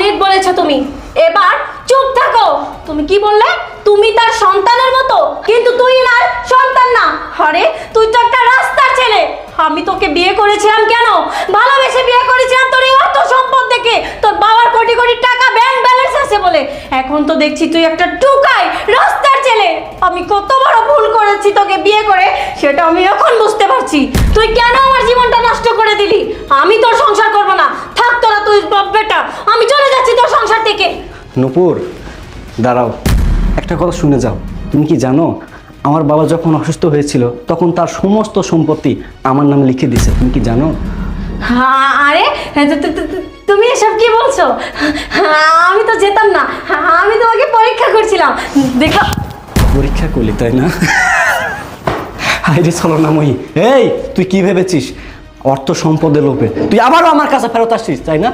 অনেক বলেছো তুমি, এবার চুপ থাকো। তুমি কি বললে? তুমি তার সন্তানের মতো, কিন্তু তুই না সন্তান না। আরে তুই তো একটা রাস্তার ছেলে। আমি তোকে বিয়ে করেছিলাম কেন? ভালোবেসে বিয়ে করেছিলাম তোর এই অর্থ সম্পদ দেখে, তোর বাবার কোটি কোটি টাকা ব্যাংক ব্যালেন্স আছে বলে। এখন তো দেখছি তুই একটা টুকাই রাস্তার ছেলে। আমি কত বড় ভুল করেছি তোকে বিয়ে করে, সেটা আমি এখন বুঝতে পারছি। তুই কেন আমার জীবনটা নষ্ট করে দিলি? আমি তোর সংসার করব না, থাক তোরা তুই বাপ বেটা। আমি চলে যাচ্ছি তোর সংসার থেকে। নূপুর দাঁড়াও, একটা কথা শুনে যাও। তুমি কি জানো আমার বাবা যখন অসুস্থ হয়েছিল তখন তার সমস্ত সম্পত্তি আমার নামে লিখে দিয়েছে? তুমি কি জানো? আরে তুমি এসব কি বলছো? আমি তো যেতাম না, আমি তোমাকে পরীক্ষা করছিলাম। দেখা পরীক্ষা করলি তাই না? হাইরে ছলনাময়ী, এই তুই কি ভেবেছিস অর্থ সম্পদের লোভে তুই আবারও আমার কাছে ফেরত আসছিস তাই না?